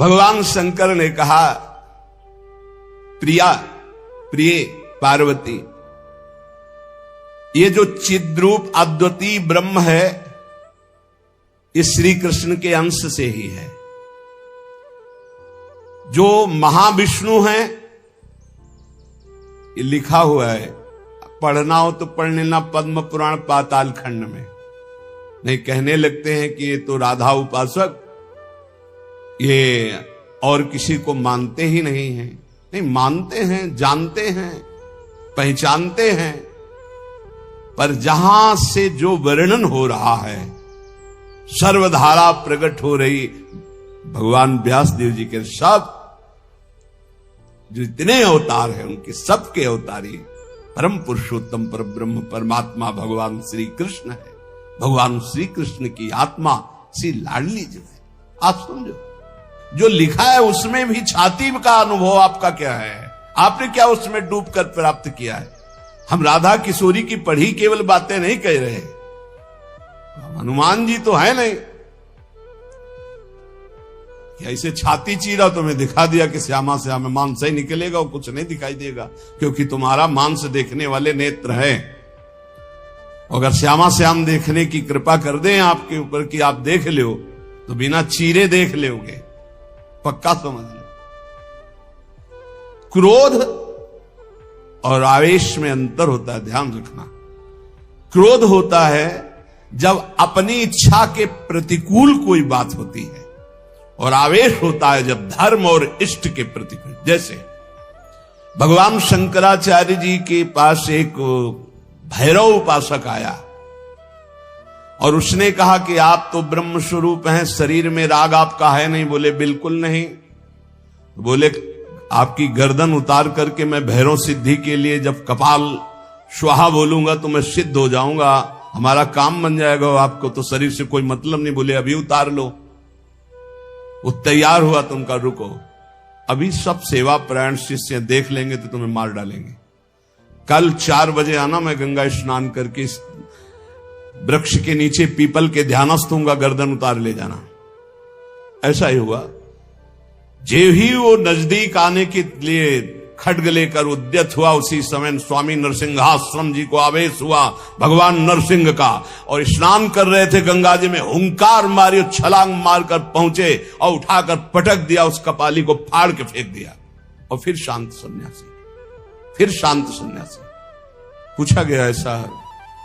भगवान शंकर ने कहा, प्रिय पार्वती, ये जो चिद्रूप अद्वितीय ब्रह्म है, ये श्री कृष्ण के अंश से ही है। जो महाविष्णु हैं, ये लिखा हुआ है, पढ़ना हो तो पढ़ लेना पद्म पुराण पाताल खंड में। नहीं कहने लगते हैं कि ये तो राधा उपासक, ये और किसी को मानते ही नहीं हैं। नहीं, मानते हैं, जानते हैं, पहचानते हैं, पर जहां से जो वर्णन हो रहा है, सर्वधारा प्रकट हो रही भगवान व्यासदेव जी के सब जो इतने अवतार हैं, उनके सबके अवतारी परम पुरुषोत्तम पर ब्रह्म परमात्मा भगवान श्री कृष्ण है। भगवान श्री कृष्ण की आत्मा सी लाडली जो है, आप समझो, जो लिखा है उसमें भी छाती का अनुभव आपका क्या है? आपने क्या उसमें डूबकर प्राप्त किया है? हम राधा किशोरी की पढ़ी केवल बातें नहीं कह रहे, हनुमान जी तो है नहीं कि ऐसे छाती चीरा तो मैं दिखा दिया कि श्यामा श्याम मांस ही निकलेगा और कुछ नहीं दिखाई देगा, क्योंकि तुम्हारा मांस देखने वाले नेत्र हैं। अगर श्यामा श्याम देखने की कृपा कर दें आपके ऊपर कि आप देख लो, तो बिना चीरे देख लोगे, पक्का समझ लो। क्रोध और आवेश में अंतर होता है, ध्यान रखना। क्रोध होता है जब अपनी इच्छा के प्रतिकूल कोई बात होती है, और आवेश होता है जब धर्म और इष्ट के प्रतिकूल। जैसे भगवान शंकराचार्य जी के पास एक भैरव उपासक आया और उसने कहा कि आप तो ब्रह्म स्वरूप हैं, शरीर में राग आपका है नहीं? बोले बिल्कुल नहीं। बोले आपकी गर्दन उतार करके मैं भैरव सिद्धि के लिए जब कपाल स्वाहा बोलूंगा तो मैं सिद्ध हो जाऊंगा, हमारा काम बन जाएगा, आपको तो शरीर से कोई मतलब नहीं। बोले अभी उतार लो। वो तैयार हुआ तो उनका रुको, अभी सब सेवा परायण शिष्य देख लेंगे तो तुम्हें मार डालेंगे। कल 4 बजे आना, मैं गंगा स्नान करके वृक्ष के नीचे पीपल के ध्यानस्थ हूंगा, गर्दन उतार ले जाना। ऐसा ही हुआ। जे ही वो नजदीक आने के लिए खड्ग लेकर उद्यत हुआ, उसी समय स्वामी नरसिंहाश्रम जी को आवेश हुआ भगवान नरसिंह का, और स्नान कर रहे थे गंगा जी में, हुंकार मारी, छलांग मारकर पहुंचे और उठाकर पटक दिया, उस कपाली को फाड़ के फेंक दिया। और फिर शांत सन्यासी, फिर शांत सन्यासी। पूछा गया ऐसा?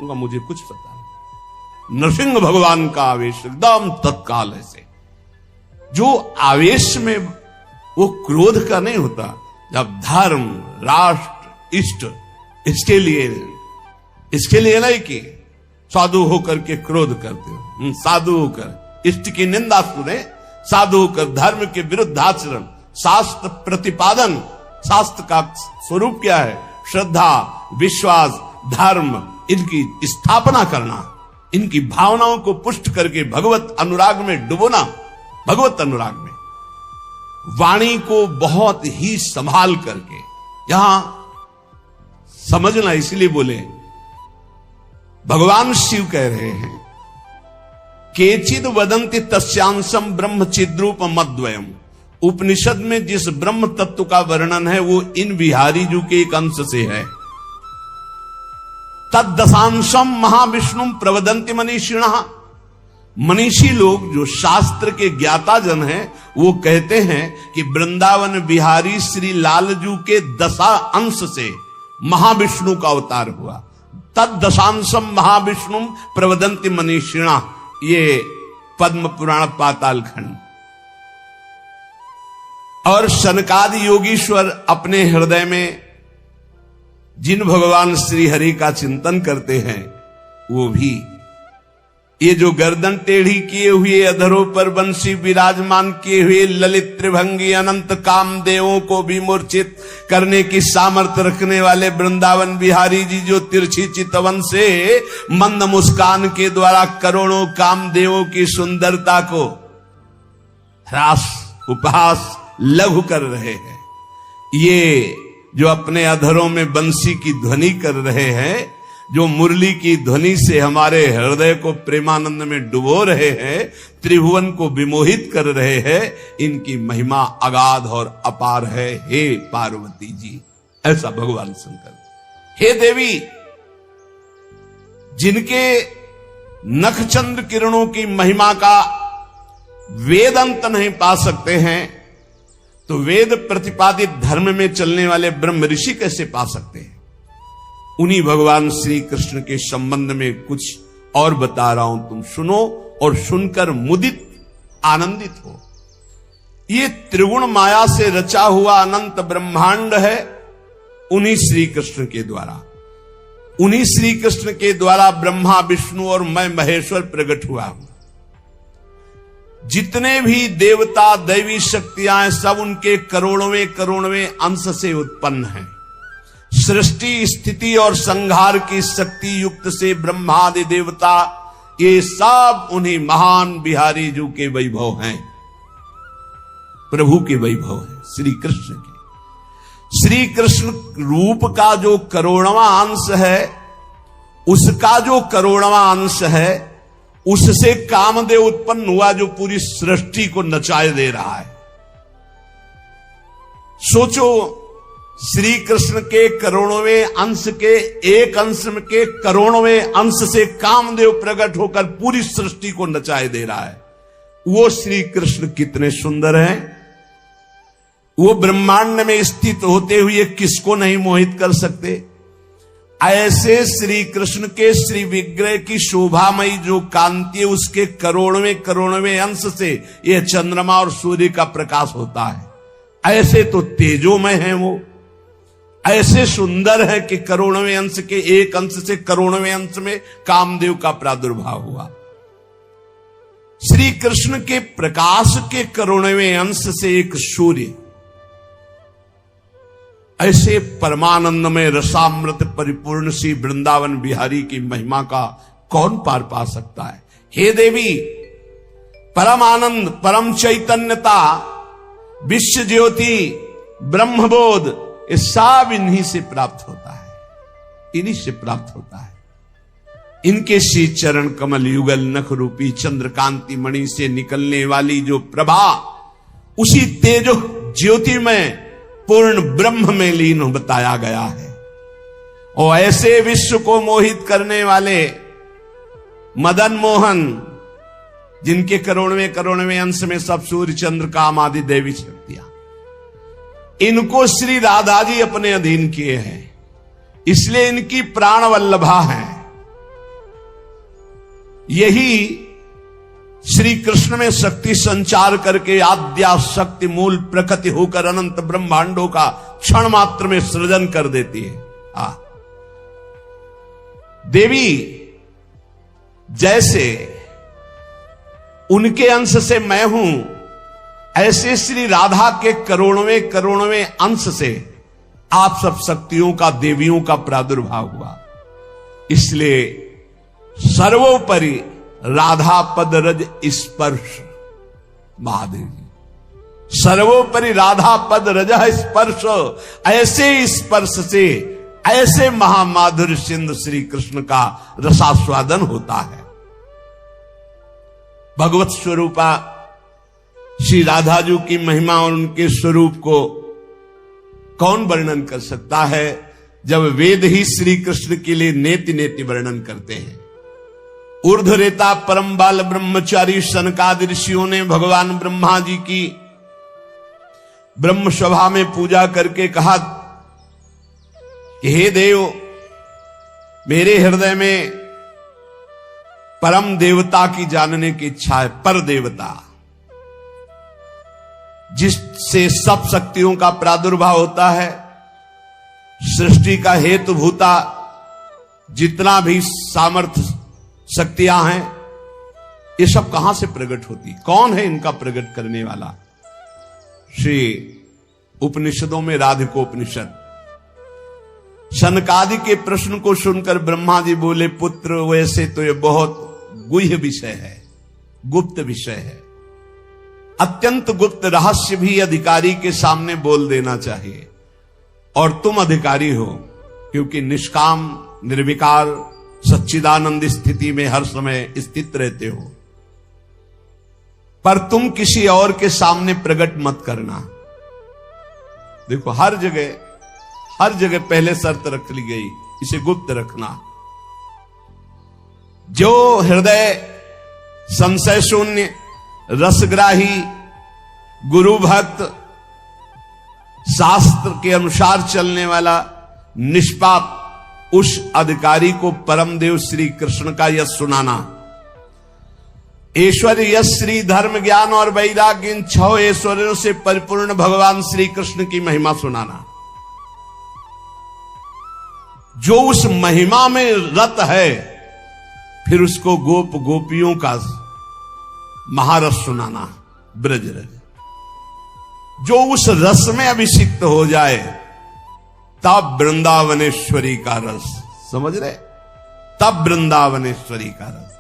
उनका मुझे कुछ पता नहीं। नरसिंह भगवान का आवेश एकदम तत्काल ऐसे, जो आवेश में वो क्रोध का नहीं होता, जब धर्म, राष्ट्र, इष्ट, इसके लिए नहीं कि साधु होकर के क्रोध करते हो। साधु होकर इष्ट की निंदा सुने, साधु होकर धर्म के विरुद्ध आचरण, शास्त्र प्रतिपादन। शास्त्र का स्वरूप क्या है? श्रद्धा, विश्वास, धर्म, इनकी स्थापना करना, इनकी भावनाओं को पुष्ट करके भगवत अनुराग में डुबोना। भगवत अनुराग में वाणी को बहुत ही संभाल करके, यहां समझना, इसलिए बोले भगवान शिव कह रहे हैं, केचिद वदंति तस्यांशम ब्रह्म चिद्रूप मद्वयम। उपनिषद में जिस ब्रह्म तत्व का वर्णन है वो इन बिहारी जी के एक अंश से है। तद्दशांशम महाविष्णु प्रवदंति मनीषिणः। मनीषी लोग जो शास्त्र के ज्ञाता जन हैं, वो कहते हैं कि वृंदावन बिहारी श्री लालजू के 10 अंश से महाविष्णु का अवतार हुआ। तद्दशांशम महाविष्णु प्रवदंति मनीषिणः, ये पद्म पुराण पाताल खंड। और सनकादि योगीश्वर अपने हृदय में जिन भगवान श्री हरि का चिंतन करते हैं, वो भी ये जो गर्दन टेढ़ी किए हुए, अधरों पर बंसी विराजमान किए हुए, ललित त्रिभंगी अनंत कामदेवों को भी मूर्छित करने की सामर्थ्य रखने वाले वृंदावन बिहारी जी, जो तिरछी चितवन से मंद मुस्कान के द्वारा करोड़ों कामदेवों की सुंदरता को ह्रास, उपहास, लघु कर रहे हैं, ये जो अपने अधरों में बंसी की ध्वनि कर रहे हैं, जो मुरली की ध्वनि से हमारे हृदय को प्रेमानंद में डुबो रहे हैं, त्रिभुवन को विमोहित कर रहे हैं, इनकी महिमा अगाध और अपार है। हे पार्वती जी, ऐसा भगवान शंकर। हे देवी, जिनके नखचंद्र किरणों की महिमा का वेद अंत नहीं पा सकते हैं, तो वेद प्रतिपादित धर्म में चलने वाले ब्रह्म ऋषि कैसे पा सकते हैं? उन्हीं भगवान श्री कृष्ण के संबंध में कुछ और बता रहा हूं, तुम सुनो और सुनकर मुदित आनंदित हो। ये त्रिगुण माया से रचा हुआ अनंत ब्रह्मांड है उन्हीं श्री कृष्ण के द्वारा। उन्हीं श्री कृष्ण के द्वारा ब्रह्मा विष्णु और मैं महेश्वर प्रकट हुआ हूं। जितने भी देवता दैवी शक्तियां हैं, सब उनके करोड़वें अंश से उत्पन्न हैं। सृष्टि स्थिति और संहार की शक्ति युक्त से ब्रह्मादि देवता, ये सब उन्हीं महान बिहारी जी के वैभव हैं, प्रभु के वैभव हैं, श्री कृष्ण के। श्री कृष्ण रूप का जो करोड़वां अंश है, उसका जो करोड़वां अंश है, उससे कामदेव उत्पन्न हुआ जो पूरी सृष्टि को नचाए दे रहा है। सोचो, श्री कृष्ण के करोड़वें अंश के एक अंश के करोड़वें अंश से कामदेव प्रकट होकर पूरी सृष्टि को नचाए दे रहा है। वो श्री कृष्ण कितने सुंदर हैं। वो ब्रह्मांड में स्थित होते हुए किसको नहीं मोहित कर सकते। ऐसे श्री कृष्ण के श्री विग्रह की शोभामयी जो कांति है, उसके करोड़वें अंश से यह चंद्रमा और सूर्य का प्रकाश होता है। ऐसे तो तेजोमय हैं वो, ऐसे सुंदर है कि करोड़वें अंश के एक अंश से करोड़वें अंश में कामदेव का प्रादुर्भाव हुआ। श्री कृष्ण के प्रकाश के करोड़वें अंश से एक सूर्य, ऐसे परमानंद में रसामृत परिपूर्ण श्री वृंदावन बिहारी की महिमा का कौन पार पा सकता है। हे देवी, परम आनंद, परम चैतन्यता, विश्व ज्योति, ब्रह्मबोध, ये सब इन्हीं से प्राप्त होता है, इन्हीं से प्राप्त होता है। इनके श्री चरण कमल युगल नख रूपी चंद्रकांति मणि से निकलने वाली जो प्रभा, उसी तेजो ज्योति में पूर्ण ब्रह्म में लीन बताया गया है। और ऐसे विश्व को मोहित करने वाले मदन मोहन, जिनके करोड़वें अंश में सब सूर्य चंद्र काम आदि देवी शक्तियां, इनको श्री राधा जी अपने अधीन किए हैं, इसलिए इनकी प्राण वल्लभा है। यही श्री कृष्ण में शक्ति संचार करके आद्या शक्ति मूल प्रकृति होकर अनंत ब्रह्मांडों का क्षण मात्र में सृजन कर देती है। देवी, जैसे उनके अंश से मैं हूं, ऐसे श्री राधा के करोड़वें अंश से आप सब शक्तियों का, देवियों का प्रादुर्भाव हुआ। इसलिए सर्वोपरि राधा पद रज स्पर्श, महादेव, सर्वोपरि राधा पद रज स्पर्श, ऐसे स्पर्श से ऐसे महामाधुर्य सिंधु श्री कृष्ण का रसास्वादन होता है। भगवत स्वरूपा श्री राधा जी की महिमा और उनके स्वरूप को कौन वर्णन कर सकता है, जब वेद ही श्री कृष्ण के लिए नेति नेति वर्णन करते हैं। ऊर्ध्वरेता परम बाल ब्रह्मचारी सनकादि ऋषियों ने भगवान ब्रह्मा जी की ब्रह्म सभा में पूजा करके कहा कि हे देव, मेरे हृदय में परम देवता की जानने की इच्छा है। पर देवता, जिससे सब शक्तियों का प्रादुर्भाव होता है, सृष्टि का हेतु भूता जितना भी सामर्थ्य शक्तियां हैं, ये सब कहां से प्रकट होती, कौन है इनका प्रकट करने वाला। श्री उपनिषदों में राधिकोपनिषद, सनकादि के प्रश्न को सुनकर ब्रह्मा जी बोले, पुत्र वैसे तो ये बहुत गुह्य विषय है, गुप्त विषय है, अत्यंत गुप्त रहस्य भी अधिकारी के सामने बोल देना चाहिए, और तुम अधिकारी हो, क्योंकि निष्काम निर्विकार सच्चिदानंद स्थिति में हर समय स्थित रहते हो, पर तुम किसी और के सामने प्रकट मत करना। देखो हर जगह पहले शर्त रख ली गई, इसे गुप्त रखना। जो हृदय संशय शून्य, रसग्राही, गुरु भक्त, शास्त्र के अनुसार चलने वाला, निष्पाप, उस अधिकारी को परम देव श्री कृष्ण का यश सुनाना। ऐश्वर्य, यश, श्री, धर्म, ज्ञान और वैराग्य, इन 6 ऐश्वर्यों से परिपूर्ण भगवान श्री कृष्ण की महिमा सुनाना। जो उस महिमा में रत है, फिर उसको गोप गोपियों का महारस सुनाना, ब्रज रस। जो उस रस में अभिषिक्त हो जाए, तब वृंदावनेश्वरी का रस, समझ रहे, तब वृंदावनेश्वरी का रस।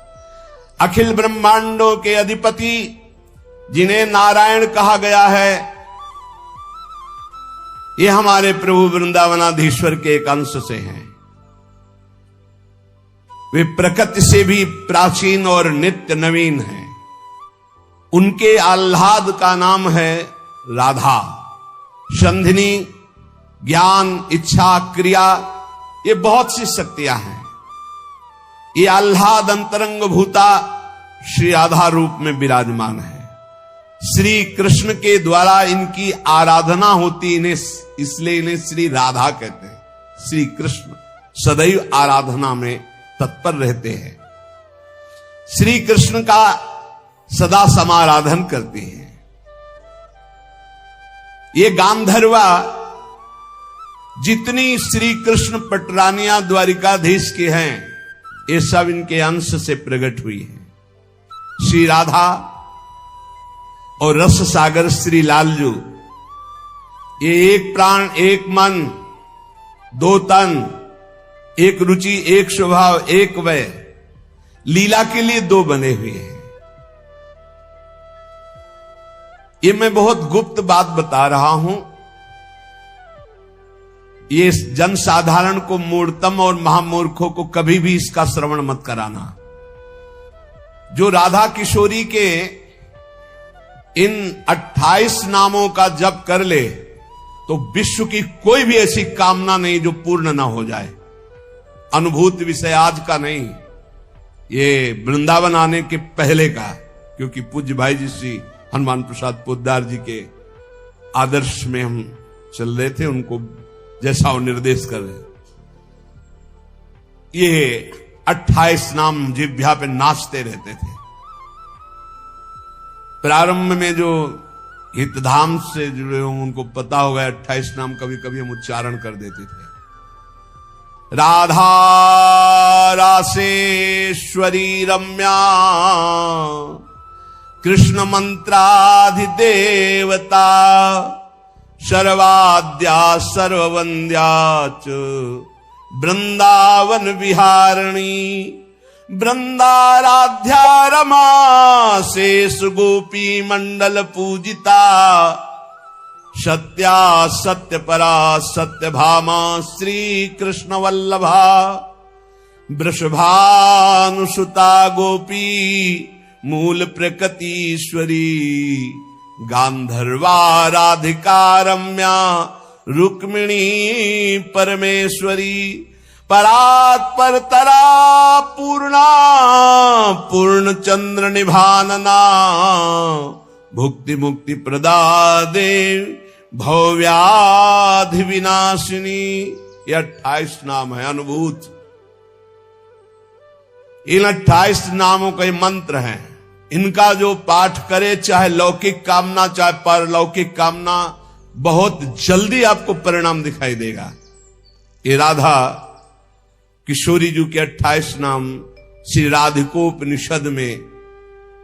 अखिल ब्रह्मांडों के अधिपति जिन्हें नारायण कहा गया है, ये हमारे प्रभु वृंदावनाधीश्वर के एक अंश से हैं। वे प्रकृति से भी प्राचीन और नित्य नवीन हैं। उनके आह्लाद का नाम है राधा। संधिनी, ज्ञान, इच्छा, क्रिया, ये बहुत सी शक्तियां हैं। ये आह्लाद अंतरंग भूता श्री राधा रूप में विराजमान है। श्री कृष्ण के द्वारा इनकी आराधना होती, इन्हें इसलिए इन्हें श्री राधा कहते हैं। श्री कृष्ण सदैव आराधना में तत्पर रहते हैं। श्री कृष्ण का सदा समाराधन करते हैं। ये गांधर्वा जितनी श्री कृष्ण पटरानिया द्वारिकाधीश के हैं, ये सब इनके अंश से प्रकट हुई हैं। श्री राधा और रस सागर श्री लालजू, ये एक प्राण, एक मन, 2 तन, एक रुचि, एक स्वभाव, एक वय, लीला के लिए 2 बने हुए हैं। ये मैं बहुत गुप्त बात बता रहा हूं। ये जन साधारण को, मूर्तम और महामूर्खों को कभी भी इसका श्रवण मत कराना। जो राधा किशोरी के इन 28 नामों का जप कर ले, तो विश्व की कोई भी ऐसी कामना नहीं जो पूर्ण ना हो जाए। अनुभूति विषय आज का नहीं, ये वृंदावन आने के पहले का, क्योंकि पूज्य भाई जी श्री हनुमान प्रसाद पोद्दार जी के आदर्श में हम चल रहे थे, उनको जैसा वो निर्देश कर रहे। ये 28 नाम जिह्वा पे नाचते रहते थे। प्रारंभ में जो हितधाम से जुड़े हों उनको पता होगा, 28 नाम कभी कभी हम उच्चारण कर देते थे। राधा रासेश्वरी रम्या, कृष्ण मंत्राधिदेवता, सर्वाद्या सर्ववंद्या च वृंदावन विहारिणी, वृंदाराध्या रमा शेष गोपी मंडल पूजिता, सत्या सत्य परा सत्य भामा श्री कृष्ण वल्लभा, वृषभानुसुता गोपी मूल प्रकृतीश्वरी, गांधर्वा राधिका रम्या रुक्मिणी परमेश्वरी, परात्पर तरा पूर्णा पूर्ण चंद्र निभानना, भुक्ति मुक्ति प्रदा देव भव्याधि विनाशिनी। ये 28 नाम है अनुभूत। इन 28 नामों का मंत्र है। इनका जो पाठ करे, चाहे लौकिक कामना चाहे परलौकिक कामना, बहुत जल्दी आपको परिणाम दिखाई देगा। ये राधा किशोरी जी के 28 नाम श्री राधिकोपनिषद में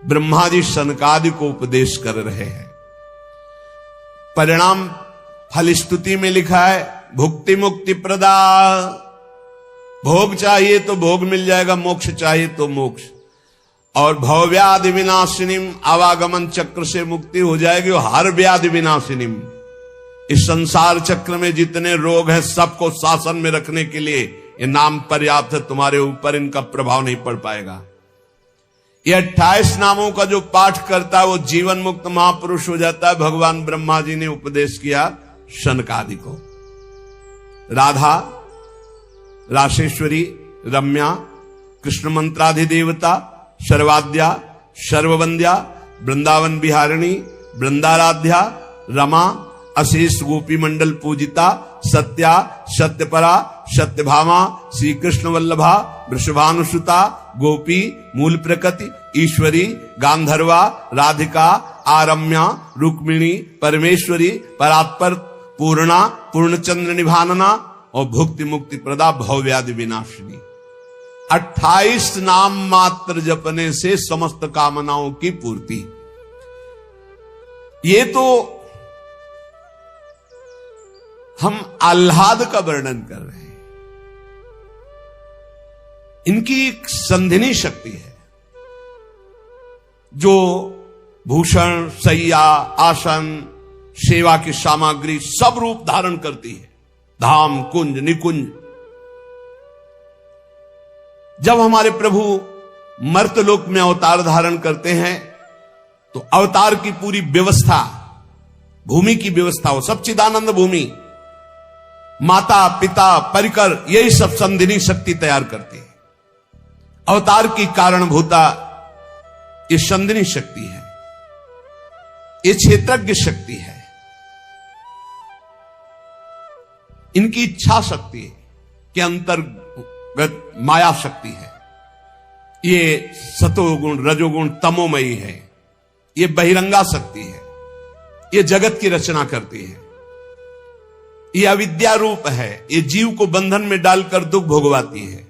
ब्रह्मा जी सनकादि को उपदेश कर रहे हैं। परिणाम फल स्तुति में लिखा है, भुक्ति मुक्ति प्रदा। भोग चाहिए तो भोग मिल जाएगा, मोक्ष चाहिए तो मोक्ष। और भवव्याधि विनाशिनीम, आवागमन चक्र से मुक्ति हो जाएगी। और हर व्याधि विनाशिनीम, इस संसार चक्र में जितने रोग हैं सबको शासन में रखने के लिए ये नाम पर्याप्त है, तुम्हारे ऊपर इनका प्रभाव नहीं पड़ पाएगा। ये 28 नामों का जो पाठ करता है वो जीवन मुक्त महापुरुष हो जाता है। भगवान ब्रह्मा जी ने उपदेश किया शनकादि को। राधा, राशेश्वरी, रम्या, कृष्ण मंत्राधिदेवता, सर्वाद्या, सर्ववंद्या, वृंदावन बिहारिणी, वृंदाराध्या, रमा, अशेष गोपी मंडल पूजिता, सत्या, सत्यपरा, सत्यभामा, श्री कृष्ण वल्लभा, वृषभानुसुता, गोपी, मूल प्रकृति, ईश्वरी, गांधर्वा, राधिका, आरम्या, रुक्मिणी, परमेश्वरी, परात्पर, पूर्णा, पूर्णचंद्र निभानना और भुक्ति मुक्ति प्रदा, भवव्याधि विनाशिनी। 28 नाम मात्र जपने से समस्त कामनाओं की पूर्ति। ये तो हम आह्लाद का वर्णन कर रहे हैं। इनकी एक संधिनी शक्ति है जो भूषण, शैया, आसन, सेवा की सामग्री सब रूप धारण करती है। धाम, कुंज, निकुंज। जब हमारे प्रभु मर्तलोक में अवतार धारण करते हैं तो अवतार की पूरी व्यवस्था, भूमि की व्यवस्था हो, सच्चिदानंद भूमि, माता, पिता, परिकर, यही सब संधिनी शक्ति तैयार करती है। अवतार की कारणभूता ये संधिनी शक्ति है, ये क्षेत्रज्ञ शक्ति है, इनकी इच्छा शक्ति के अंतर्गत माया शक्ति है। ये सतोगुण, रजोगुण, तमोमयी है। ये बहिरंगा शक्ति है। ये जगत की रचना करती है। ये अविद्या रूप है। ये जीव को बंधन में डालकर दुख भोगवाती है।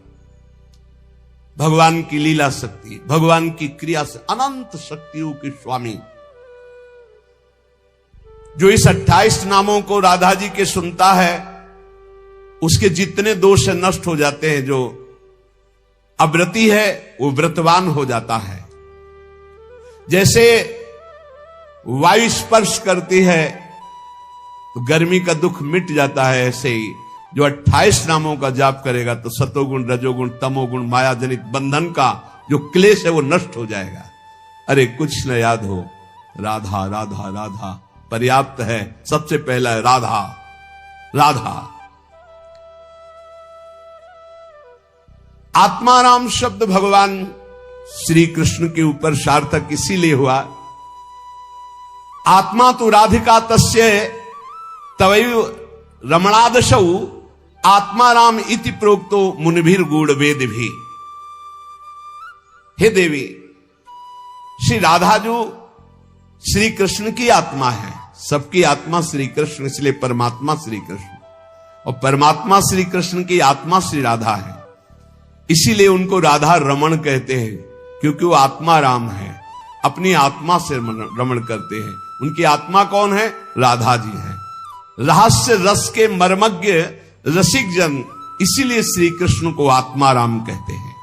भगवान की लीला शक्ति, भगवान की क्रिया से अनंत शक्तियों के स्वामी जो इस 28 नामों को राधा जी के सुनता है, उसके जितने दोष नष्ट हो जाते हैं। जो अव्रती है वो व्रतवान हो जाता है। जैसे वायु स्पर्श करती है तो गर्मी का दुख मिट जाता है, ऐसे ही जो 28 नामों का जाप करेगा तो सतोगुण, रजोगुण, तमोगुण, माया जनित बंधन का जो क्लेश है वो नष्ट हो जाएगा। अरे कुछ न याद हो, राधा राधा राधा पर्याप्त है। सबसे पहला है राधा राधा। आत्माराम शब्द भगवान श्री कृष्ण के ऊपर सार्थक इसीलिए हुआ, आत्मा तो राधिका तस्य तवैव रमणादशौ आत्माराम इति प्रोक्तो मुनिभिर गूढ़ वेद भी। हे देवी, श्री राधा जो श्री कृष्ण की आत्मा है, सबकी आत्मा श्री कृष्ण, इसलिए परमात्मा श्री कृष्ण, और परमात्मा श्री कृष्ण की आत्मा श्री राधा है। इसीलिए उनको राधा रमण कहते हैं, क्योंकि वो आत्मा राम है, अपनी आत्मा से रमण करते हैं। उनकी आत्मा कौन है? राधा जी है। रहस्य रस के मर्मज्ञ रसिक जन, इसीलिए श्री कृष्ण को आत्मा राम कहते हैं।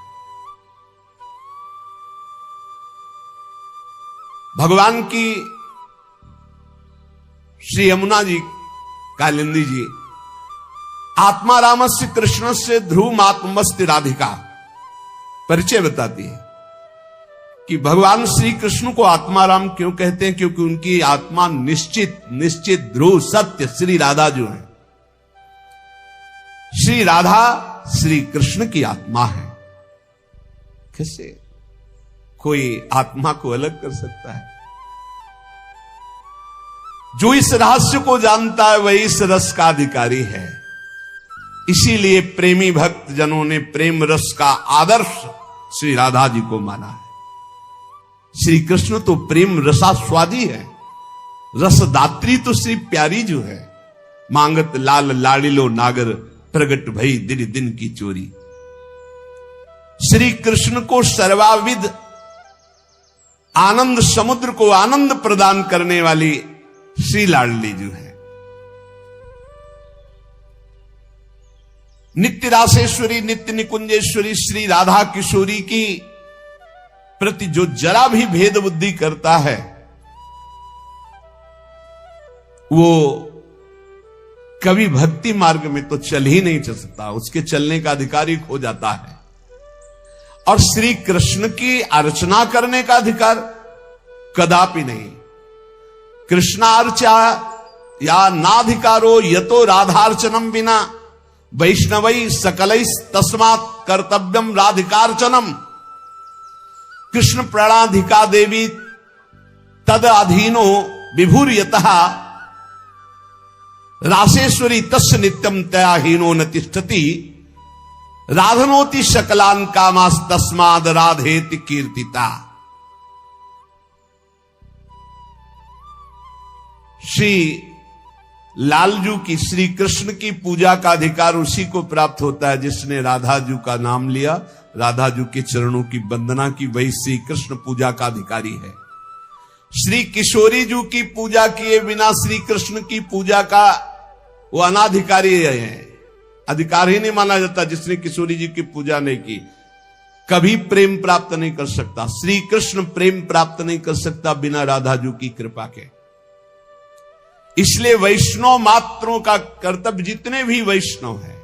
भगवान की श्री यमुना जी, कालिंदी जी, आत्मा रामस्य कृष्ण से ध्रुव आत्मस्ति राधिका परिचय बताती है कि भगवान श्री कृष्ण को आत्माराम क्यों कहते हैं, क्योंकि उनकी आत्मा निश्चित ध्रुव सत्य श्री राधा जो है। श्री राधा श्री कृष्ण की आत्मा है। कैसे कोई आत्मा को अलग कर सकता है? जो इस रहस्य को जानता है वही इस रस का अधिकारी है। इसीलिए प्रेमी भक्त जनों ने प्रेम रस का आदर्श श्री राधा जी को माना है। श्री कृष्ण तो प्रेम रसास्वादी है, रसदात्री तो श्री प्यारी जो है। मांगत लाल लाड़िलो नागर, प्रगट भई दिन दिन की चोरी। श्री कृष्ण को सर्वाविद आनंद समुद्र को आनंद प्रदान करने वाली श्री लाडली जो है। नित्य रासेश्वरी, नित्य निकुंजेश्वरी श्री राधा किशोरी की प्रति जो जरा भी भेद बुद्धि करता है वो कभी भक्ति मार्ग में तो चल ही नहीं चल सकता, उसके चलने का अधिकार ही खो जाता है। और श्री कृष्ण की अर्चना करने का अधिकार कदापि नहीं। कृष्णार्चा या नाधिकारो यतो राधार्चनम बिना वैष्णवई सकलई तस्मात् कर्तव्यम राधिकार्चनम। कृष्ण प्रणाधिका देवी तद अधीनो विभूर्यतः रासेश्वरी तस्य नित्यम तया हीनो न तिष्ठति राधनोति शकलान कामास तस्माद राधेति कीर्तिता। श्री लालजू की, श्री कृष्ण की पूजा का अधिकार उसी को प्राप्त होता है जिसने राधाजू का नाम लिया, राधाजू के चरणों की वंदना की, वही श्री कृष्ण पूजा का अधिकारी है। श्री किशोरी जू की पूजा किए बिना श्री कृष्ण की पूजा का वो अनाधिकारी है, अधिकार ही नहीं माना जाता। जिसने किशोरी जी की पूजा नहीं की कभी प्रेम प्राप्त नहीं कर सकता। श्री कृष्ण प्रेम प्राप्त नहीं कर सकता बिना राधाजू की कृपा के। इसलिए वैष्णव मात्रों का कर्तव्य, जितने भी वैष्णव हैं,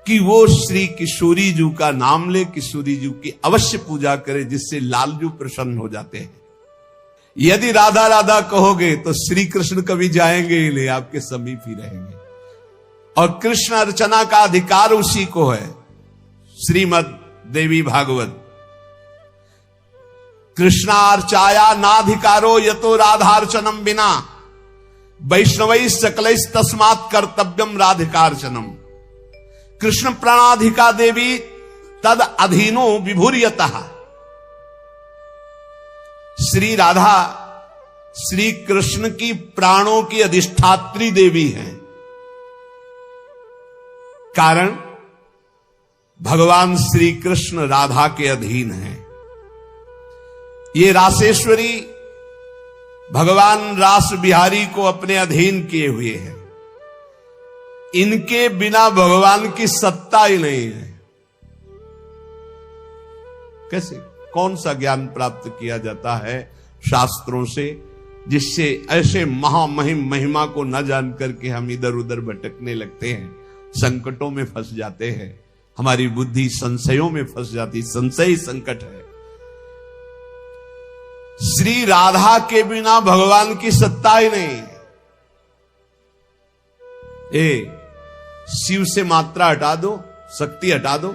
कि वो श्री किशोरी जू का नाम ले, किशोरी जू की अवश्य पूजा करे, जिससे लालजू प्रसन्न हो जाते हैं। यदि राधा राधा कहोगे तो श्री कृष्ण कभी जाएंगे ही नहीं, आपके समीप ही रहेंगे। और कृष्ण अर्चना का अधिकार उसी को है। श्रीमद देवी भागवत, कृष्णार्चाया नाधिकारो यतो राधार्चनम बिना वैष्णवई सकलैस तस्मात् कर्तव्यम राधिकार्चनम। कृष्ण प्रणाधिका देवी तद अधीनो विभूर्यतः। श्री राधा श्री कृष्ण की प्राणों की अधिष्ठात्री देवी हैं। कारण भगवान श्री कृष्ण राधा के अधीन हैं। ये रासेश्वरी भगवान रास बिहारी को अपने अधीन किए हुए हैं। इनके बिना भगवान की सत्ता ही नहीं है। कैसे, कौन सा ज्ञान प्राप्त किया जाता है शास्त्रों से, जिससे ऐसे महामहिम महिमा को न जान करके हम इधर उधर भटकने लगते हैं, संकटों में फंस जाते हैं, हमारी बुद्धि संशयों में फंस जाती। संशय संकट है। श्री राधा के बिना भगवान की सत्ता ही नहीं। शिव से मात्रा हटा दो, शक्ति हटा दो,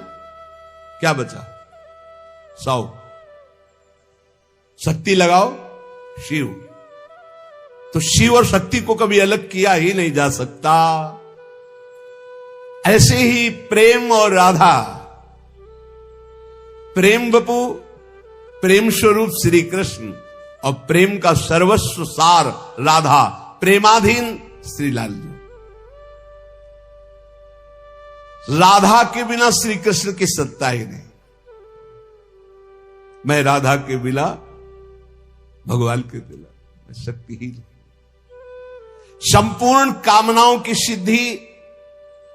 क्या बचा? 100। शक्ति लगाओ शिव। तो शिव और शक्ति को कभी अलग किया ही नहीं जा सकता। ऐसे ही प्रेम और राधा, प्रेम बपू, प्रेम स्वरूप श्री कृष्ण, और प्रेम का सर्वस्व सार राधा, प्रेमाधीन श्री लालजू। राधा के बिना श्री कृष्ण की सत्ता ही नहीं। मैं राधा के बिना, भगवान के बिना शक्तिहीन। संपूर्ण कामनाओं की सिद्धि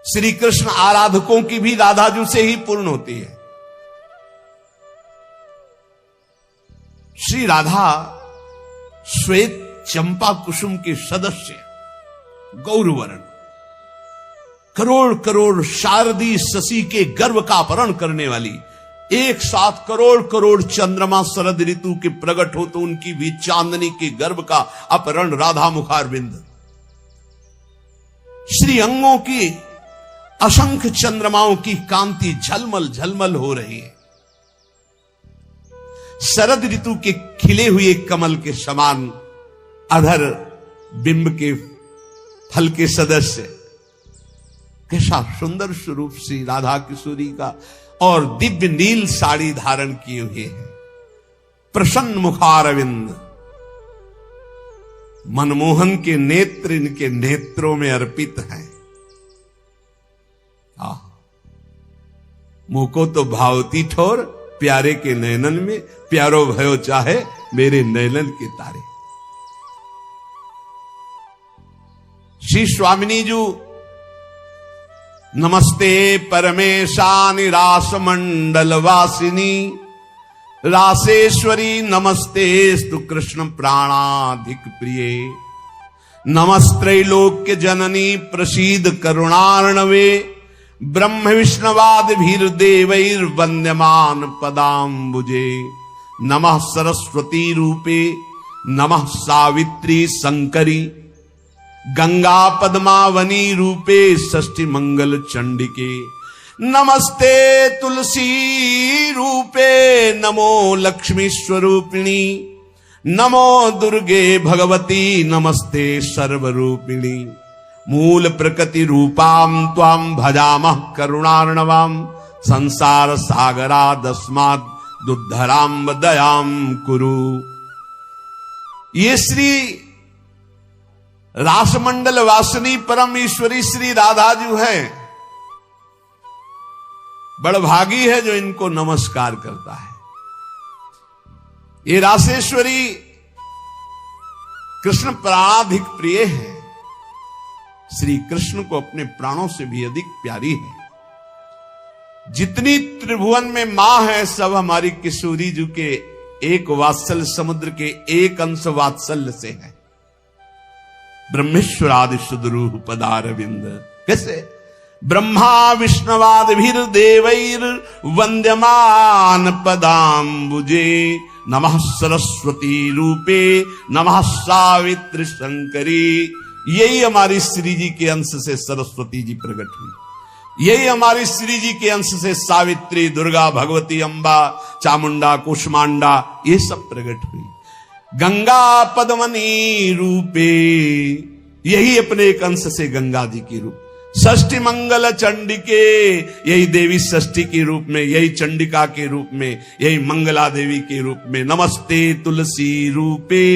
श्री कृष्ण आराधकों की भी राधाजू से ही पूर्ण होती है। श्री राधा श्वेत चंपा कुसुम के सदस्य, गौरवर्ण, करोड़ करोड़ शारदी शशि के गर्भ का अपहरण करने वाली, एक साथ करोड़ करोड़ चंद्रमा शरद ऋतु के प्रकट हो तो उनकी भी चांदनी के गर्भ का अपहरण राधा मुखारविंद। श्री अंगों की असंख्य चंद्रमाओं की कांति झलमल झलमल हो रही है। शरद ऋतु के खिले हुए कमल के समान अधर बिंब के फल के सदस्य, कैसा सुंदर स्वरूप श्री राधा किशोरी का। और दिव्य नील साड़ी धारण किए हुए हैं, प्रसन्न मुखारविंद, मनमोहन के नेत्र इनके नेत्रों में अर्पित हैं। मुंह को तो भावती ठोर, प्यारे के नयनन में प्यारो भयो चाहे मेरे नयनन के तारे। श्री स्वामिनी जू, नमस्ते परमेशानि रास मंडल वासिनी, रासेश्वरी नमस्ते स्तु कृष्ण प्राणाधिक प्रिये। नमस्त्रैलोक्य जननी प्रसीद करुणार्णवे ब्रह्म विष्णवाद भीर देवैर्वन्द्यमान पदाम्बुजे नमः सरस्वती रूपे नमः सावित्री शंकरी गंगा पद्मावनी रूपे षष्ठी मंगल चंडिके नमस्ते तुलसी रूपे नमो लक्ष्मी स्वरूपिणी नमो दुर्गे भगवती नमस्ते सर्वरूपिणी मूल प्रकृति रूपाम त्वाम भजामः करुणार्णवाम संसार सागरादस्माद् दुद्धराम दयाम कुरु। ये श्री रासमंडल वासिनी परम ईश्वरी श्री राधा जी है, बड़भागी है जो इनको नमस्कार करता है। ये रासेश्वरी कृष्ण प्राणाधिक प्रिय है, श्री कृष्ण को अपने प्राणों से भी अधिक प्यारी है। जितनी त्रिभुवन में मां है सब हमारी किशोरी जी के एक वात्सल समुद्र के एक अंश वात्सल्य से है। ब्रह्मेश्वरादि सुदरूह पदारविंद कैसे ब्रह्मा विष्णवाद भीर देवैर वंद्यमान पदाम्बुजे नमः सरस्वती रूपे नमः सावित्री शंकरी। यही हमारी श्री जी के अंश से सरस्वती जी प्रकट हुई, यही हमारी श्री जी के अंश से सावित्री दुर्गा भगवती अंबा चामुंडा कुष्मांडा ये सब प्रकट हुई। गंगा पद्मनी रूपे यही अपने एक अंश से गंगा जी की रूप। षष्ठी मंगल चंडिके यही देवी षष्ठी के रूप में, यही चंडिका के रूप में, यही मंगला देवी के रूप में। नमस्ते तुलसी रूपे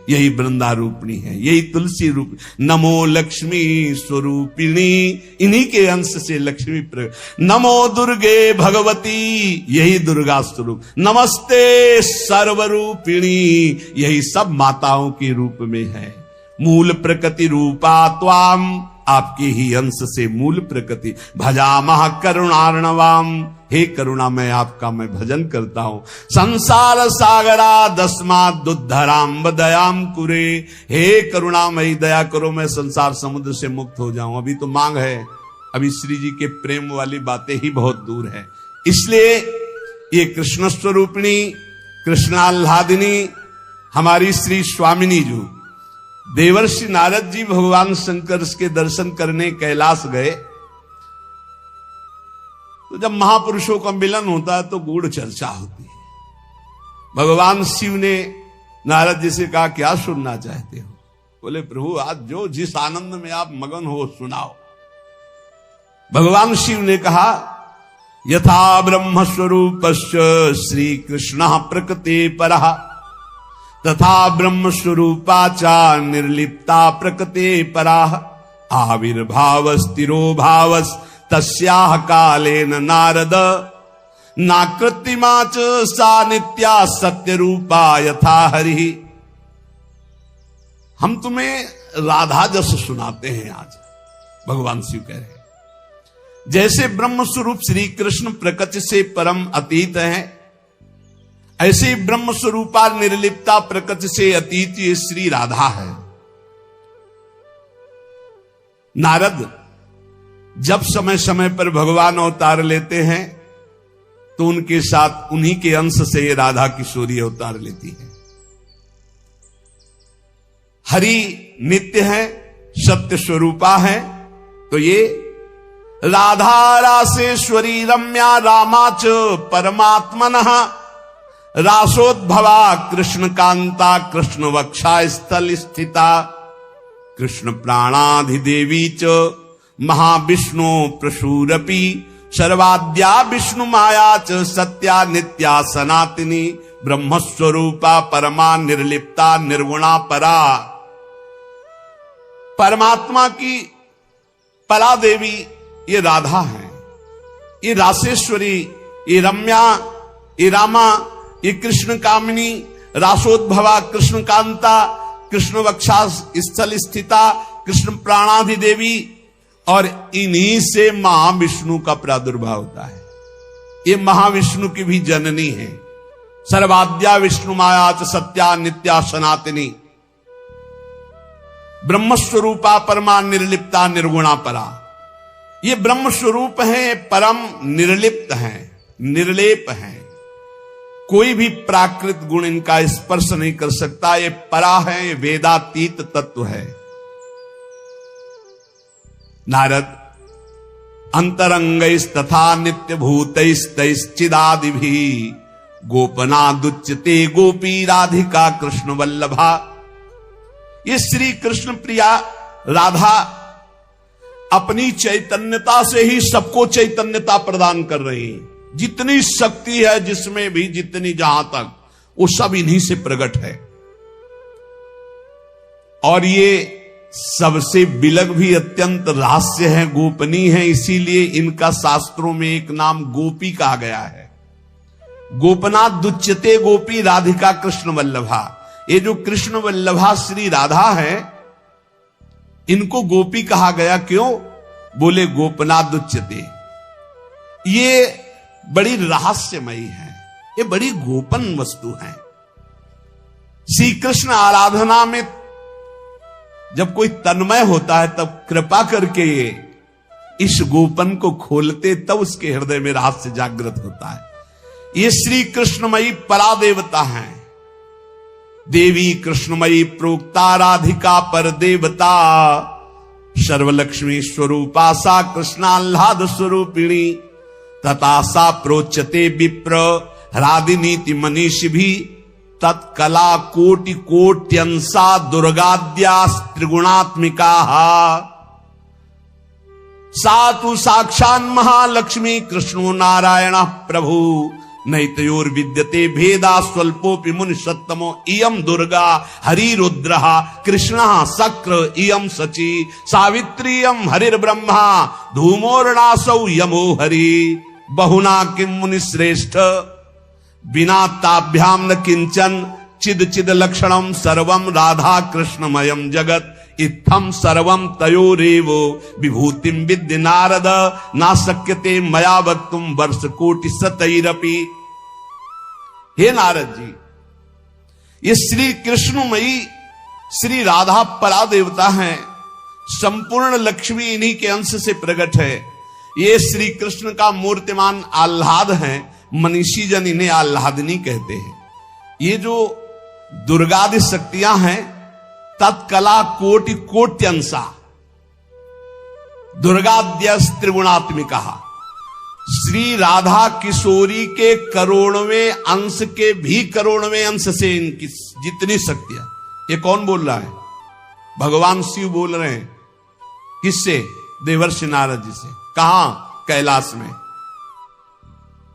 यही वृंदा रूपिणी है, यही तुलसी रूप। नमो लक्ष्मी स्वरूपिणी इन्हीं के अंश से लक्ष्मी प्रकट। नमो दुर्गे भगवती यही दुर्गा स्वरूप। नमस्ते सर्वरूपिणी यही सब माताओं के रूप में है। मूल प्रकृति रूपा त्वाम आपके ही अंश से मूल प्रकृति। भजामः करुणार्णवाम हे करुणा मैं आपका मैं भजन करता हूं। संसार सागरा दस्माद् दुद्धराम दयाम कुरे हे करुणामयी दया करो मैं संसार समुद्र से मुक्त हो जाऊं। अभी तो मांग है, अभी श्री जी के प्रेम वाली बातें ही बहुत दूर है। इसलिए ये कृष्ण स्वरूपिणी कृष्णाल्हादिनी हमारी श्री स्वामिनी जी देवर्षि नारद जी भगवान शंकर के दर्शन करने कैलाश गए तो जब महापुरुषों का मिलन होता है तो गूढ़ चर्चा होती है। भगवान शिव ने नारद जी से कहा क्या सुनना चाहते हो? बोले प्रभु आज जो जिस आनंद में आप मगन हो सुनाओ। भगवान शिव ने कहा यथा ब्रह्म स्वरूपस्य श्री कृष्ण प्रकृति परः तथा ब्रह्म स्वरूपा चा निर्लिप्ता प्रकृते पराः आविर्भाव स्थिरो भावस् तस्याह कालेन नारद नाकृतिमा च सा नित्या सत्य रूपा यथा हरि। हम तुम्हें राधा जस सुनाते हैं। आज भगवान शिव कह रहे हैं जैसे ब्रह्म स्वरूप श्री कृष्ण प्रकृति से परम अतीत है, ऐसे ब्रह्म स्वरूपा निर्लिप्ता प्रकृति से अतीत ये श्री राधा है। नारद जब समय समय पर भगवान अवतार लेते हैं तो उनके साथ उन्हीं के अंश से ये राधा किशोरी अवतार लेती है। हरि नित्य है, सत्य स्वरूपा है, तो ये राधा रासेश्वरी रम्या रामाच परमात्मनः रासोद्भवा कृष्ण कांता कृष्ण वक्षा स्थल स्थिता कृष्ण प्राणाधिदेवी च महाविष्णु प्रसूरपि सर्वाद्या विष्णु माया च सत्या नित्या सनातनी ब्रह्मस्वरूपा परमा निर्लिप्ता निर्गुणा परा। परमात्मा की परा देवी ये राधा है, ये रासेश्वरी, ये रम्या, ये रामा, ये कृष्ण कामिनी, रासोद्भवा कृष्ण कांता कृष्ण वक्षा स्थल स्थिता कृष्ण प्राणाधि देवी, और इन्हीं से महाविष्णु का प्रादुर्भाव होता है। ये महाविष्णु की भी जननी है। सर्वाद्या विष्णु माया च सत्या नित्या सनातनी। ब्रह्म स्वरूपा परमा निर्लिप्ता निर्गुणा परा। ये ब्रह्म स्वरूप है, परम निर्लिप्त हैं, निर्लेप हैं, कोई भी प्राकृत गुण इनका स्पर्श नहीं कर सकता। ये परा है, ये वेदातीत तत्व है। नारद अंतरंगैस्तथा नित्य भूतैस्तैश्चिदादिभिः गोपनादुच्यते गोपी राधिका कृष्ण वल्लभा। ये श्री कृष्ण प्रिया राधा अपनी चैतन्यता से ही सबको चैतन्यता प्रदान कर रही है। जितनी शक्ति है जिसमें भी, जितनी जहां तक, वो सब इन्हीं से प्रकट है। और ये सबसे विलग भी अत्यंत रहस्य है, गोपनीय है, इसीलिए इनका शास्त्रों में एक नाम गोपी कहा गया है। गोपनाथ दुच्यते गोपी राधिका कृष्ण वल्लभा। ये जो कृष्ण वल्लभा श्री राधा है, इनको गोपी कहा गया। क्यों? बोले गोपनाथ दुच्यते, ये बड़ी रहस्यमयी है, ये बड़ी गोपन वस्तु है। श्री कृष्ण आराधना में जब कोई तन्मय होता है तब कृपा करके इस गोपन को खोलते, तब उसके हृदय में रहस्य जागृत होता है। ये श्री कृष्णमयी परा देवता है। देवी कृष्णमयी प्रोक्ता राधिका पर देवता, सर्वलक्ष्मी स्वरूपा सा कृष्णाह्लाद स्वरूपिणी, तथा सा प्रोच्यते विप्र ह्रादिनीति मनीषि भी, तत्कला कोटि कोट्यंसा दुर्गाद्या त्रिगुणात्मिका। सातु साक्षान् महालक्ष्मी कृष्णो नारायण प्रभु, नैतयोर विद्यते भेदा स्वल्पोपि मुनि सत्तमो। इयं दुर्गा हरिरुद्रः कृष्णः शक्र इयं शची, सावित्रीयं हरिर्ब्रह्मा धूमोर्णासौ यमो हरि। बहुना किं मुनि श्रेष्ठ बिना ताभ्याम न किंचन, चिद चिद लक्षणम सर्वम राधा कृष्णमयम जगत, इत्थम सर्वम तयोरेव विभूतिम विद्य नारद, ना शक्यते मया वक्तुम वर्ष कोटि शतैरपि। हे नारद जी, ये श्री कृष्णमयी श्री राधा परा देवता हैं, संपूर्ण लक्ष्मी इन्हीं के अंश से प्रकट है। ये श्री कृष्ण का मूर्तिमान आह्लाद है, मनीषी जन इन्हें आह्लादिनी कहते हैं। ये जो दुर्गादि शक्तियां हैं, तत्कला कोटि कोट्यंसा दुर्गाद्य त्रिगुणात्मिका। श्री राधा किशोरी के करोड़वें अंश के भी करोड़वें अंश से इनकी जितनी शक्तियां। ये कौन बोल रहा है? भगवान शिव बोल रहे हैं। किससे? देवर्षि नारद जी से। कहां? कैलाश में।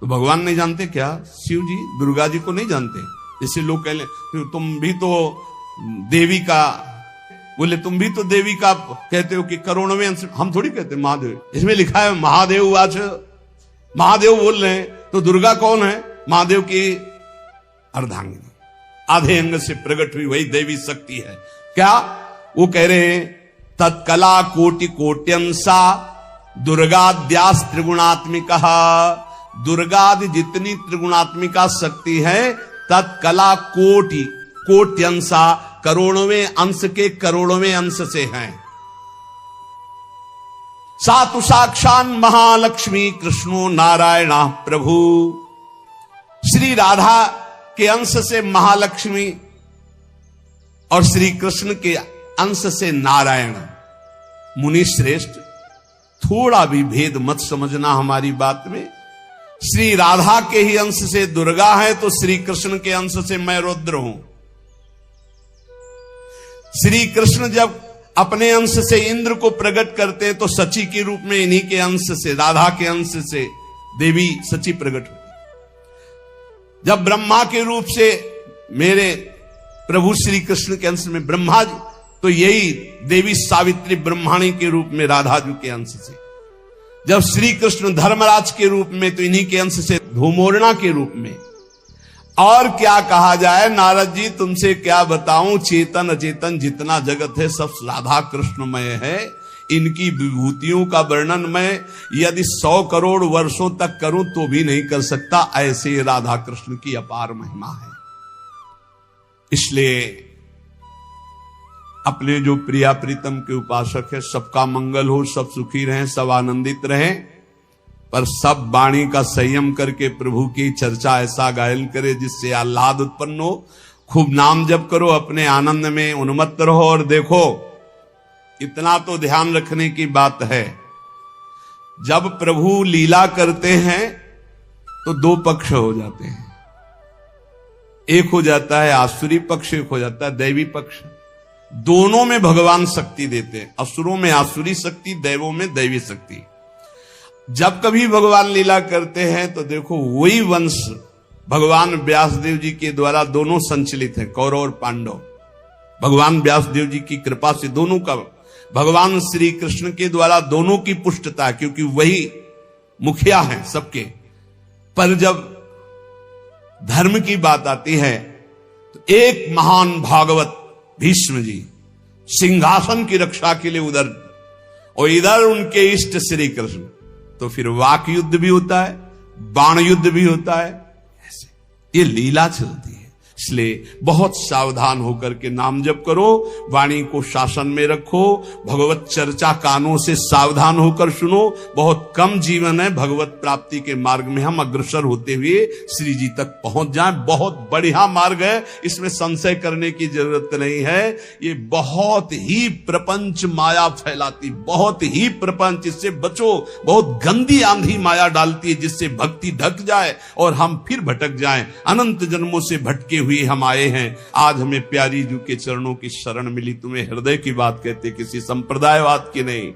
तो भगवान नहीं जानते क्या? शिव जी दुर्गा जी को नहीं जानते? जैसे लोग कह ले तुम भी तो देवी का, बोले तुम भी तो देवी का कहते हो कि करोड़वें अंश। हम थोड़ी कहते महादेव, इसमें लिखा है महादेव आज, महादेव बोल रहे हैं। तो दुर्गा कौन है? महादेव की अर्धांगिनी, आधे अंग से प्रकट हुई वही देवी शक्ति है। क्या वो कह रहे हैं? तत्कला कोटि कोट्यंसा दुर्गाद्यास त्रिगुणात्मिका। दुर्गादि जितनी त्रिगुणात्मिका शक्ति है, तत्कला कोटि कोट्यंसा करोड़वें अंश के करोड़वें अंश से हैं। सातु साक्षान महालक्ष्मी कृष्णो नारायण प्रभु। श्री राधा के अंश से महालक्ष्मी और श्री कृष्ण के अंश से नारायण। मुनि श्रेष्ठ, थोड़ा भी भेद मत समझना हमारी बात में। श्री राधा के ही अंश से दुर्गा है, तो श्री कृष्ण के अंश से मैं रुद्र हूं। श्री कृष्ण जब अपने अंश से इंद्र को प्रकट करते हैं, तो सची के रूप में इन्हीं के अंश से, राधा के अंश से देवी सची प्रकट होती। जब ब्रह्मा के रूप से मेरे प्रभु श्री कृष्ण के अंश में ब्रह्मा जी, तो यही देवी सावित्री ब्रह्माणी के रूप में राधा जी के अंश से। जब श्री कृष्ण धर्मराज के रूप में, तो इन्हीं के अंश से धूमोरणा के रूप में। और क्या कहा जाए नारद जी, तुमसे क्या बताऊं, चेतन अचेतन जितना जगत है सब राधा कृष्णमय है। इनकी विभूतियों का वर्णन मैं यदि 100 करोड़ वर्षों तक करूं तो भी नहीं कर सकता, ऐसे राधा कृष्ण की अपार महिमा है। इसलिए अपने जो प्रिया प्रीतम के उपासक है, सबका मंगल हो, सब सुखी रहें, सब आनंदित रहें, पर सब वाणी का संयम करके प्रभु की चर्चा ऐसा गायन करे जिससे आह्लाद उत्पन्न हो। खूब नाम जप करो, अपने आनंद में उन्मत्त रहो। और देखो, इतना तो ध्यान रखने की बात है, जब प्रभु लीला करते हैं तो दो पक्ष हो जाते हैं। एक हो जाता है आसुरी पक्ष, एक हो जाता है दैवी पक्ष। दोनों में भगवान शक्ति देते हैं, असुरों में आसुरी शक्ति, दैवों में दैवी शक्ति। जब कभी भगवान लीला करते हैं तो देखो, वही वंश भगवान व्यासदेव जी के द्वारा दोनों संचलित हैं, कौरव और पांडव। भगवान व्यासदेव जी की कृपा से दोनों का, भगवान श्री कृष्ण के द्वारा दोनों की पुष्टता, क्योंकि वही मुखिया हैं सबके। पर जब धर्म की बात आती है तो एक महान भागवत भीष्म जी सिंहासन की रक्षा के लिए उधर, और इधर उनके इष्ट श्री कृष्ण। तो फिर वाक युद्ध भी होता है, बाण युद्ध भी होता है, ऐसे ये लीला चलती है। इसलिए बहुत सावधान होकर के नाम जप करो, वाणी को शासन में रखो, भगवत चर्चा कानों से सावधान होकर सुनो। बहुत कम जीवन है, भगवत प्राप्ति के मार्ग में हम अग्रसर होते हुए श्री जी तक पहुंच जाएं। बहुत बढ़िया मार्ग है, इसमें संशय करने की जरूरत नहीं है। ये बहुत ही प्रपंच माया फैलाती, बहुत ही प्रपंच, इससे बचो। बहुत गंदी आंधी माया डालती है, जिससे भक्ति ढक जाए और हम फिर भटक जाएं। अनंत जन्मों से भटके हुए हम आए हैं, आज हमें प्यारी जी के चरणों की शरण मिली। तुम्हें हृदय की बात कहते, किसी संप्रदायवाद की नहीं।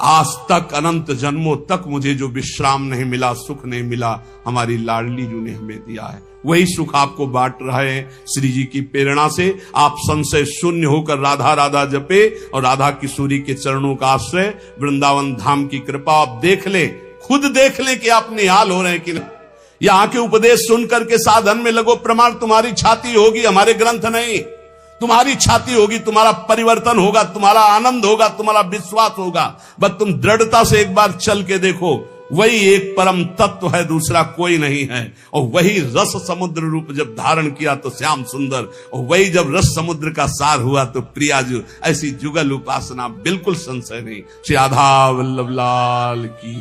आज तक अनंत जन्मों तक मुझे जो विश्राम नहीं मिला, सुख नहीं मिला, हमारी लाडली जी ने हमें दिया है। वही सुख आपको बांट रहे हैं श्री जी की प्रेरणा से। आप संशय शून्य होकर राधा राधा जपे और राधा किशोरी के चरणों का आश्रय, वृंदावन धाम की कृपा आप देख ले, खुद देख ले कि आप निहाल हो रहे हैं कि नहीं। यहां के उपदेश सुन करके साधन में लगो, प्रमाण तुम्हारी छाती होगी, हमारे ग्रंथ नहीं। तुम्हारी छाती होगी, तुम्हारा परिवर्तन होगा, तुम्हारा आनंद होगा, तुम्हारा विश्वास होगा। बस तुम दृढ़ता से एक बार चल के देखो, वही एक परम तत्व है, दूसरा कोई नहीं है। और वही रस समुद्र रूप जब धारण किया तो श्याम सुंदर, और वही जब रस समुद्र का सार हुआ तो प्रियाजू। ऐसी जुगल उपासना, बिल्कुल संशय नहीं। श्री राधा वल्लभ लाल की।